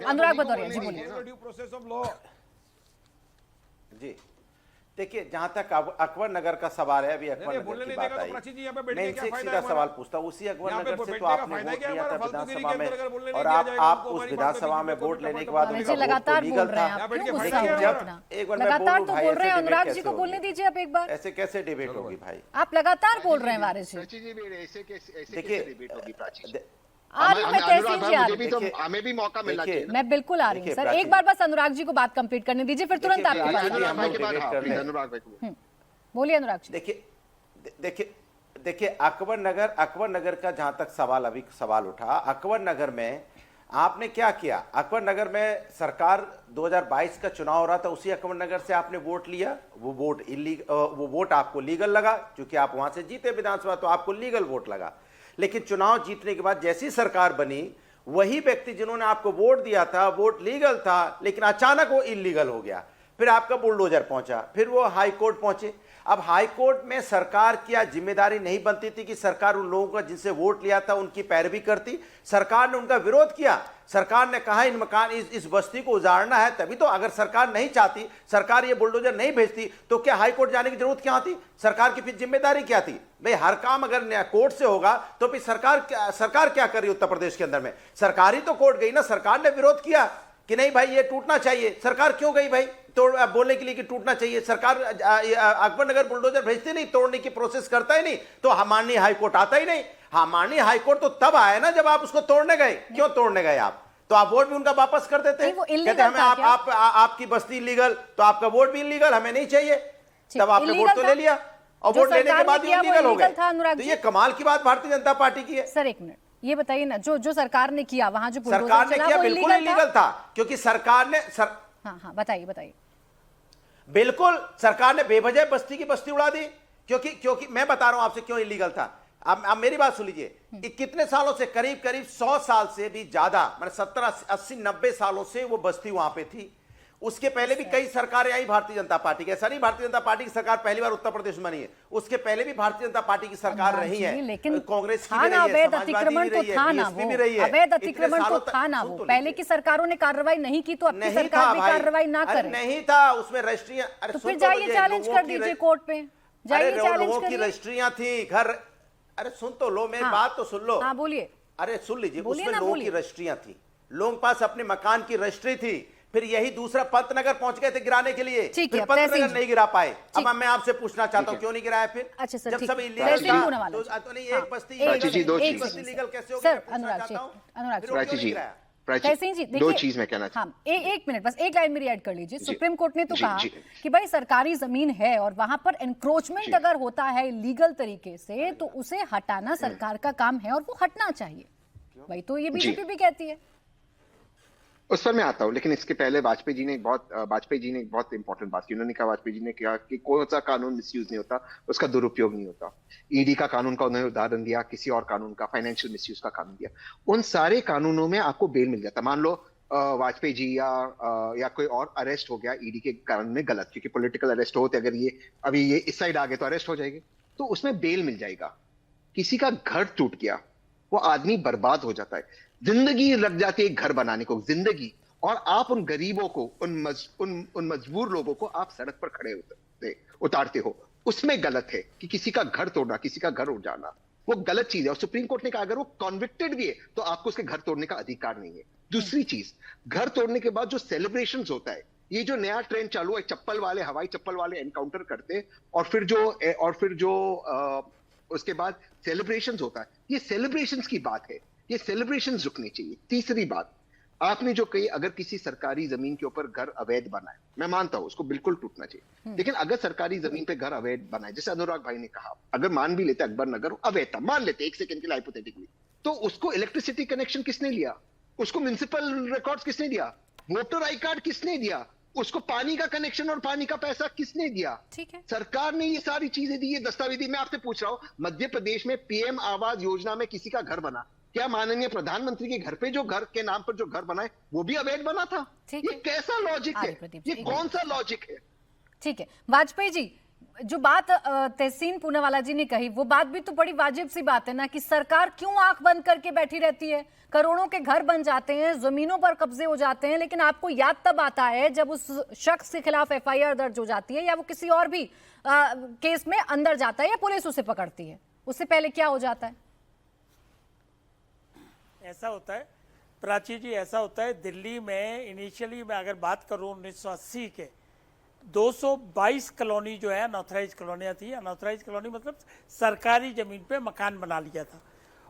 अनुराग भदौरिया जी बोलिए। Due process of law. जी देखिए, जहां तक अकबर नगर का सवाल है, अभी अकबर बोलने नगर की नहीं बात देगा तो आई, प्राची जी यहाँ पे बैठ मैं के इनसे क्या एक फायदा सीधा है सवाल हमारा? पूछता हूँ, उसी अकबर यहाँ पे नगर से बैठने तो का आपने फायदा वोट क्या लिया हमारा? था फालतूगिरी विधानसभा के में, अंदर अगर बोलने नहीं और दिया जाएगा आप उनको, उस हमारी विधानसभा में बात वोट करने लेने के का बाद मतलब जी उनका वोट तो लगातार बोल लीगल रहे हैं था। आप, बैठ के क्यों फायदा गुस्सा क्या हो रहा है हमारा? इतना? एक बार मैं लगातार बोलूं तो भाई, बोल रहे हैं, ऐसे अनुराग डिबेट जी कैसे को बोलने होगी? दीजिए आप एक बार। ऐसे कैसे डिबेट होगी भाई? आप लगातार बोल रहे हैं वारिस जी। प्राची जी भी ऐसे कैसे देखिए, डिबेट होगी प्राची? आ रही हूं मैं, तहसीन जी आ मुझे रही भी हूं। तो देखिए, हमें भी मौका मिलना देखिए, चाहिए ना। मैं बिल्कुल आ रही हूँ देखिए, सर, प्राची एक बार बस अनुराग जी को बात कंप्लीट करने दीजिए, फिर तुरंत देखिए, आपकी बात प्राची जी, अनुराग हम भाई लोग के बाद डिबेट हाँ, कर प्लीज लें। अनुराग भाई को। बोलिए अनुराग जी। देखिए अकबर नगर का जहां तक सवाल अभी सवाल उठा, अकबर नगर में आपने क्या किया? अकबर नगर में सरकार 2022 का चुनाव हो रहा था, उसी अकबर नगर से आपने वोट लिया, वो वोट आपको लीगल लगा, क्योंकि आप वहां से जीते विधानसभा, तो आपको लीगल वोट लगा। लेकिन चुनाव जीतने के बाद जैसी सरकार बनी, वही व्यक्ति जिन्होंने आपको वोट दिया था, वोट लीगल था, लेकिन अचानक वो इलीगल हो गया। फिर आपका बुलडोजर पहुंचा, फिर वो हाई कोर्ट पहुंचे। अब हाई कोर्ट में सरकार की जिम्मेदारी नहीं बनती थी कि सरकार उन लोगों का जिनसे वोट लिया था उनकी पैरवी करती? सरकार ने उनका विरोध किया। सरकार ने कहा इन मकान इस बस्ती को उजाड़ना है, तभी तो। अगर सरकार नहीं चाहती, सरकार ये बुलडोजर नहीं भेजती, तो क्या हाई कोर्ट जाने की जरूरत क्या थी? सरकार की फिर जिम्मेदारी क्या थी? भाई हर काम अगर कोर्ट से होगा तो फिर सरकार क्या कर रही है उत्तर प्रदेश के अंदर में? सरकार ही तो कोर्ट गई ना। सरकार ने विरोध किया कि नहीं भाई ये टूटना चाहिए। सरकार क्यों गई भाई तोड़ बोलने के लिए कि टूटना चाहिए? सरकार अकबर नगर बुलडोजर भेजती नहीं, तोड़ने की प्रोसेस करता ही नहीं, तो माननीय हाईकोर्ट आता ही नहीं। माननीय हाईकोर्ट तो तब आया ना जब आप उसको तोड़ने गए। क्यों तोड़ने गए आप? तो आप वोट भी उनका वापस कर देते हैं। कहते हमें आपकी बस्ती इलीगल, तो आपका वोट भी इलीगल, हमें नहीं चाहिए। तब आपने वोट तो ले लिया, और वोट लेने के बाद भी इलीगल हो गए। तो ये कमाल की बात भारतीय जनता पार्टी की है। सर एक मिनट, ये बताइए ना, जो सरकार ने किया वहां जो सरकार ने किया बिल्कुल इलीगल था, क्योंकि सरकार ने हाँ बताइए। बिल्कुल सरकार ने बेवजह बस्ती की बस्ती उड़ा दी, क्योंकि मैं बता रहा हूं आपसे क्यों इलीगल था। अब मेरी बात सुन लीजिए, कितने सालों से, करीब 100 साल से भी ज्यादा, मतलब 70 80 90 सालों से वो बस्ती वहां पे थी। उसके पहले भी कई सरकारें आई भारतीय जनता पार्टी की। ऐसा नहीं भारतीय जनता पार्टी की सरकार पहली बार उत्तर प्रदेश में बनी है, उसके पहले भी भारतीय जनता पार्टी की सरकार रही है, लेकिन कांग्रेस की भी रही है, अवैध अतिक्रमण तो था ना वो, अवैध अतिक्रमण तो था ना वो। पहले की सरकारों ने कार्रवाई नहीं की, तो अब की सरकार भी कार्रवाई ना करे। नहीं था उसमें रजिस्ट्रियां। तो फिर जाइए चैलेंज कर दीजिए कोर्ट पे, जाइए चैलेंज की रजिस्ट्रियां थी घर। अरे सुन तो लो, मेरी बात तो सुन लो। हाँ बोलिए। अरे सुन लीजिए, उसमें लोगों की रजिस्ट्रियां थी, लोगों के पास अपने मकान की रजिस्ट्री थी। फिर यही दूसरा पंतनगर पहुंच गए थे गिराने के लिए, फिर पंतनगर नहीं गिरा पाए। अब मैं आपसे पूछना चाहता हूं क्यों नहीं गिराया फिर? अच्छा सर, जब सब इलीगल तो नहीं, एक बस्ती लीगल कैसे होगी? सर अनुराग जी, तहसीन जी देखिए, दो चीज मैं कहना हाँ एक मिनट बस, एक लाइन मेरी ऐड कर लीजिए। सुप्रीम कोर्ट ने तो कहा कि भाई सरकारी जमीन है और वहां पर एनक्रोचमेंट अगर होता है लीगल तरीके से, तो उसे हटाना सरकार का काम है और वो हटना चाहिए। भाई तो ये बीजेपी भी कहती है। उस पर मैं आता हूं, लेकिन इसके पहले वाजपेयी जी ने एक बहुत इंपॉर्टेंट बात की। उन्होंने कहा, वाजपेयी जी ने कहा कि कोई सा कानून मिसयूज नहीं होता, उसका दुरुपयोग नहीं होता। ईडी का कानून का उन्होंने उदाहरण दिया, किसी और कानून का, फाइनेंशियल मिसयूज का कानून दिया। उन सारे कानूनों में आपको बेल मिल जाता। मान लो वाजपेयी जी या कोई और अरेस्ट हो गया ईडी के कानून में गलत, क्योंकि पॉलिटिकल अरेस्ट होते, अगर ये इस साइड आ गए तो अरेस्ट हो जाएंगे, तो उसमें बेल मिल जाएगा। किसी का घर टूट गया, वो आदमी बर्बाद हो जाता है, जिंदगी लग जाती है घर बनाने को, जिंदगी। और आप उन गरीबों को, उन मजबूर लोगों को आप सड़क पर खड़े उतारते हो। उसमें गलत है कि किसी का घर तोड़ना, किसी का घर उजाड़ना, वो गलत चीज है। और सुप्रीम कोर्ट ने कहा अगर वो कॉन्विक्टेड भी है तो आपको उसके घर तोड़ने का अधिकार नहीं है। दूसरी चीज, घर तोड़ने के बाद जो सेलिब्रेशन होता है, ये जो नया ट्रेंड चालू है, हवाई चप्पल वाले एनकाउंटर करते, और फिर जो उसके बाद सेलिब्रेशंस होता है, ये सेलिब्रेशंस की बात है, ये सेलिब्रेशंस रुकनी चाहिए। तीसरी बात, आपने जो कही, अगर किसी सरकारी जमीन के ऊपर घर अवैध बना है, मैं मानता हूं उसको बिल्कुल टूटना चाहिए। लेकिन अगर सरकारी जमीन पे घर अवैध बना है, जैसे अनुराग भाई ने कहा, अगर मान भी लेते अकबर नगर अवैध था, मान लेते एक सेकंड के लिए हाइपोथेटिकली, तो उसको इलेक्ट्रिसिटी कनेक्शन किसने लिया? उसको म्युनिसिपल रिकॉर्ड्स किसने दिया? वोटर आई कार्ड किसने दिया? उसको पानी का कनेक्शन और पानी का पैसा किसने दिया? ठीक है, सरकार ने ये सारी चीजें दी, ये दस्तावेजी। मैं आपसे पूछ रहा हूं, मध्य प्रदेश में पीएम आवास योजना में किसी का घर बना, क्या माननीय प्रधानमंत्री के घर पे जो घर के नाम पर जो घर बना है वो भी अवैध बना था? ये कैसा लॉजिक है? ये कौन सा लॉजिक है? ठीक है वाजपेयी जी, जो बात तहसीन पूनावाला जी ने कही, वो बात भी तो बड़ी वाजिब सी बात है ना, कि सरकार क्यों आंख बंद करके बैठी रहती है। करोड़ों के घर बन जाते हैं, जमीनों पर कब्जे हो जाते हैं, लेकिन आपको याद तब आता है जब उस शख्स के खिलाफ एफआईआर दर्ज हो जाती है, या वो किसी और भी केस में अंदर जाता है, या पुलिस उसे पकड़ती है। उससे पहले क्या हो जाता है? ऐसा होता है प्राची जी, ऐसा होता है दिल्ली में इनिशियली मैं अगर बात करूं 1980 के 222 कॉलोनी जो है अनऑथराइज कॉलोनियाँ थी। अनऑथराइज कॉलोनी मतलब सरकारी ज़मीन पे मकान बना लिया था।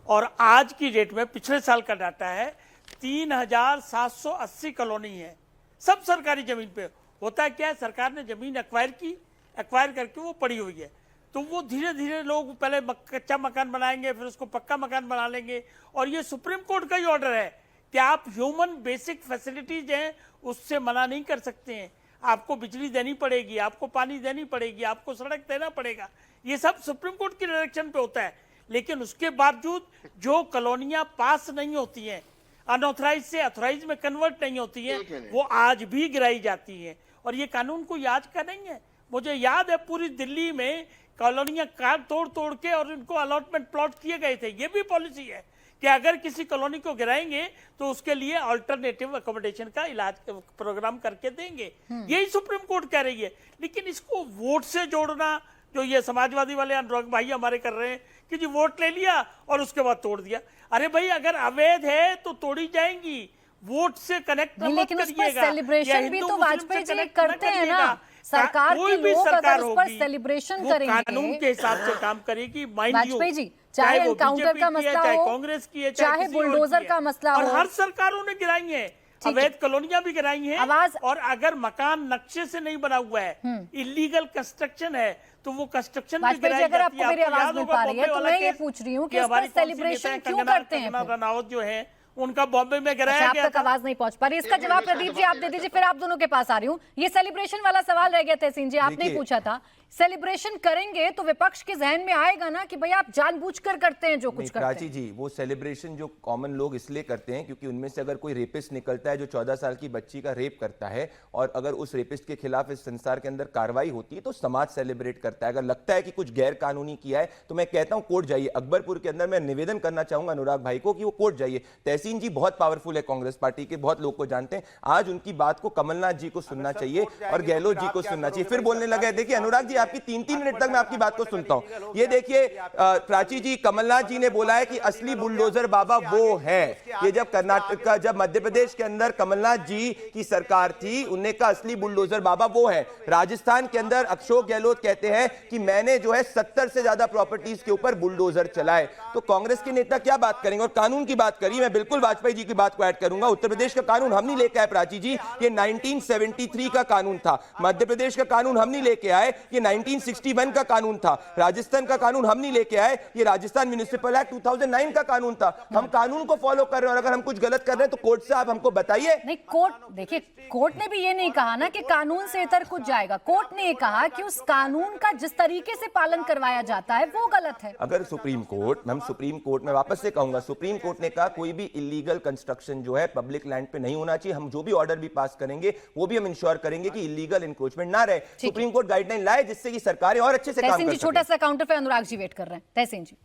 और आज की डेट में पिछले साल का डाटा है 3780 कॉलोनी है, सब सरकारी ज़मीन पे। होता है क्या है, सरकार ने ज़मीन एक्वायर की, एक्वायर करके वो पड़ी हुई है, तो वो धीरे धीरे लोग पहले कच्चा मकान बनाएंगे, फिर उसको पक्का मकान बना लेंगे। और ये सुप्रीम कोर्ट का ही ऑर्डर है कि आप ह्यूमन बेसिक फैसिलिटीज हैं उससे मना नहीं कर सकते हैं। आपको बिजली देनी पड़ेगी, आपको पानी देनी पड़ेगी, आपको सड़क देना पड़ेगा, ये सब सुप्रीम कोर्ट की डायरेक्शन पे होता है। लेकिन उसके बावजूद जो कॉलोनियां पास नहीं होती हैं, अनऑथराइज से अथोराइज में कन्वर्ट नहीं होती हैं, वो आज भी गिराई जाती हैं। और ये कानून कोई आज का नहीं है। मुझे याद है पूरी दिल्ली में कॉलोनियां काट तोड़ तोड़ के और इनको अलॉटमेंट प्लॉट किए गए थे। ये भी पॉलिसी है कि अगर किसी कॉलोनी को गिराएंगे तो उसके लिए अल्टरनेटिव अकोमोडेशन का इलाज प्रोग्राम करके देंगे। यही सुप्रीम कोर्ट कह रही है। लेकिन इसको वोट से जोड़ना, जो ये समाजवादी वाले अनुराग भाई हमारे कर रहे हैं कि जी वोट ले लिया और उसके बाद तोड़ दिया। अरे भाई, अगर अवैध है तो तोड़ी जाएंगी, वोट से कनेक्ट मत लेकिन उस पर करिएगा। सेलिब्रेशन भी तो वाजपेयी जी करते हैं ना। सरकार कोई के भी लोग सरकार अगर उस पर होगी, सेलिब्रेशन वो करेंगे, कानून के हिसाब से काम करेगी। माइंड यू, वाजपेयी जी, चाहे वो एनकाउंटर बीजेपी का की है, मसला चाहे हो, कांग्रेस की है, चाहे किसी और बुलडोजर की है। का मसला और हो, हर सरकारों ने गिराई है, अवैध कॉलोनियां भी गिराई हैं। और अगर मकान नक्शे से नहीं बना हुआ है, इलीगल कंस्ट्रक्शन है, तो वो कंस्ट्रक्शन भी वाजपेयी जी, गिराई अगर जाती है। आपको मेरी आवाज मिल पा रही है तो मैं ये केस पूछ रही हूँ कि कि उस पर हमारी कौन सी सेलिब्रेशन नेता है, क्यों करते हैं कंगना फिर? रनावत जो है, उनका बॉम्बे में गिराया आप गया तक था। आवाज नहीं पहुंच पा रही। इसका जवाब प्रदीप जी आप दे दीजिए, फिर आप दोनों के पास आ रही हूँ। ये सेलिब्रेशन वाला सवाल रह गया तहसीन जी, आपने पूछा था। सेलिब्रेशन करेंगे तो विपक्ष के जहन में आएगा ना कि भाई आप जानबूझकर करते हैं जो कुछ करते हैं। प्राची जी, वो सेलिब्रेशन जो कॉमन लोग इसलिए करते हैं क्योंकि उनमें से अगर कोई रेपिस्ट निकलता है जो 14 साल की बच्ची का रेप करता है, और अगर उस रेपिस्ट के खिलाफ इस संसार के अंदर कार्रवाई होती है तो समाज सेलिब्रेट करता है। अगर लगता है कि कुछ गैर कानूनी किया है तो मैं कहता हूं कोर्ट जाइए। अकबरपुर के अंदर मैं निवेदन करना चाहूंगा अनुराग भाई को कि वो कोर्ट जाइए। तहसीन जी बहुत पावरफुल है, कांग्रेस पार्टी के बहुत लोग को जानते हैं। आज उनकी बात को कमलनाथ जी को सुनना चाहिए और गहलोत जी को सुनना चाहिए। फिर बोलने लगे। देखिए अनुराग जी, आपकी 3-3 मिनट तक मैं आपकी बात को सुनता हूं। ये देखिए प्राची जी, कमलनाथ जी ने बोला है कि असली बुलडोजर बाबा वो है। ये जब कर्नाटक का, जब मध्य प्रदेश के अंदर कमलनाथ जी की सरकार थी, उन्होंने कहा असली बुलडोजर बाबा वो है। राजस्थान के अंदर अशोक गहलोत कहते हैं कि मैंने जो है 70 से ज्यादा प्रॉपर्टीज के ऊपर बुलडोजर चलाए। तो कांग्रेस के नेता क्या बात करेंगे? और कानून की बात करी, मैं बिल्कुल वाजपेयी जी की बात को ऐड करूंगा। उत्तर प्रदेश का कानून हम नहीं लेके आए प्राची जी, ये 1973 का कानून था। मध्य प्रदेश का कानून हम नहीं लेके आए, ये 1961 का कानून था। राजस्थान का कानून हम नहीं लेके आए, ये राजस्थान म्युनिसिपल एक्ट 2009 का कानून था। हम कानून को फॉलो कर रहे हैं और अगर हम कुछ गलत कर रहे हैं तो कोर्ट से आप हमको बताइए। नहीं, कोर्ट देखिए, कोर्ट ने भी ये नहीं कहा ना कि कानून से इतर कुछ जाएगा। कोर्ट ने ये कहा कि उस कानून का जिस तरीके से पालन करवाया जाता है वो गलत है। अगर सुप्रीम कोर्ट, हम सुप्रीम कोर्ट में वापस से कहूंगा, सुप्रीम कोर्ट ने कहा कोई भी इलीगल कंस्ट्रक्शन जो है पब्लिक लैंड पे नहीं होना चाहिए। हम जो भी ऑर्डर भी पास करेंगे वो भी हम इंश्योर करेंगे कि इलीगल इंक्रोचमेंट ना रहे। सुप्रीम कोर्ट गाइडलाइन लाए जिससे कि सरकारें और अच्छे से काम कर सकें। छोटा सा काउंटर पे अनुराग जी वेट कर रहे हैं। तहसीन जी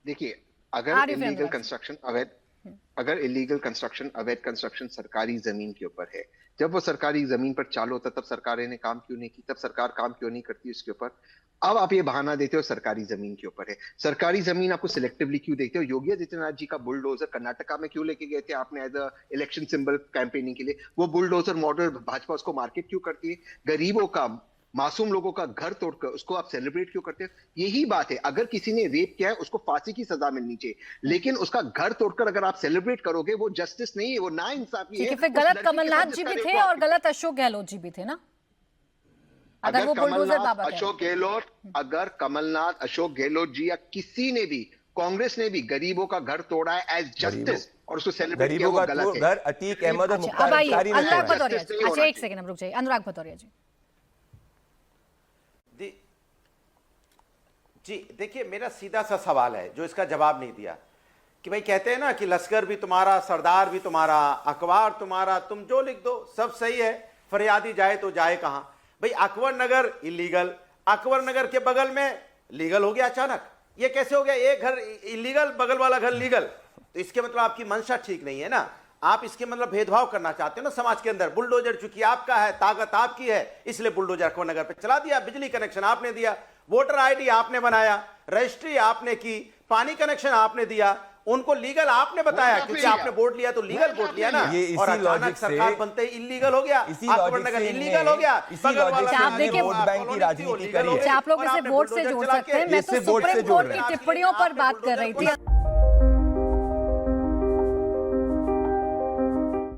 देखिए, अगर इलीगल कंस्ट्रक्शन अवैध कंस्ट्रक्शन सरकारी जमीन के ऊपर है, जब वो सरकारी जमीन पर चालू होता तब सरकारें ने काम क्यों नहीं की? तब सरकार काम क्यों नहीं करती उसके ऊपर? अब आप ये बहाना देते हो सरकारी जमीन के ऊपर है। सरकारी जमीन आपको सिलेक्टिवली क्यों देखते हो? योगी आदित्यनाथ जी का बुलडोजर कर्नाटका में क्यों लेके गए थे आपने as a election symbol campaigning के लिए? वो बुलडोजर मॉडल भाजपा उसको मार्केट क्यों करती है? गरीबों का, मासूम लोगों का घर तोड़कर उसको आप सेलिब्रेट क्यों करते हैं? यही बात है। अगर किसी ने रेप किया है उसको फांसी की सजा मिलनी चाहिए, लेकिन उसका घर तोड़कर अगर आप सेलिब्रेट करोगे वो जस्टिस नहीं है, वो नाइंसाफी है। फिर गलत कमलनाथ जी भी थे और गलत अशोक गहलोत जी भी थे ना। अगर वो बुलडोजर बाबा अगर कमलनाथ, अशोक गहलोत जी या किसी ने भी, कांग्रेस ने भी गरीबों का घर तोड़ा है एज जस्टिस और उसको सेलिब्रेट किया, वो गलत है। घर अतीक अहमद और मुख्तार अंसारी ने अनुराग तोड़ा। भदौरिया जी, अच्छा एक सेकंड रुक जाइए। अनुराग भदौरिया जी जी देखिए, मेरा सीधा सा सवाल है जो इसका जवाब नहीं दिया कि भाई कहते हैं ना कि लश्कर भी तुम्हारा, सरदार भी तुम्हारा, अखबार तुम्हारा, तुम जो लिख दो सब सही है, फरियादी जाए तो जाए कहां। भाई अकबर नगर इलीगल, अकबर नगर के बगल में लीगल हो गया अचानक, ये कैसे हो गया? एक घर इलीगल, बगल वाला घर लीगल। तो इसके मतलब आपकी मंशा ठीक नहीं है ना, आप इसके मतलब भेदभाव करना चाहते हो ना समाज के अंदर। बुलडोजर चूंकि आपका है, ताकत आपकी है, इसलिए बुलडोजर अकबर नगर पे चला दिया। बिजली कनेक्शन आपने दिया, वोटर आईडी आपने बनाया, रजिस्ट्री आपने की, पानी कनेक्शन आपने दिया, उनको लीगल आपने बताया क्योंकि आपने वोट लिया तो लीगल वोट लिया ना। ये इसी और अचानक लॉजिक से सरकार बनते ही इलीगल हो गया, इसी अकबर लॉजिक नगर से इलीगल हो गया। इसी बगल लॉजिक वाला से आप देखिए वोट बैंक की राजनीति करी है। अच्छा, आप लोग इसे वोट से जोड़ सकते हैं, मैं तो इसे वोट से सुप्रीम जोड़ कोर्ट रहे की हैं। टिप्पणियों पर बात कर रही थी।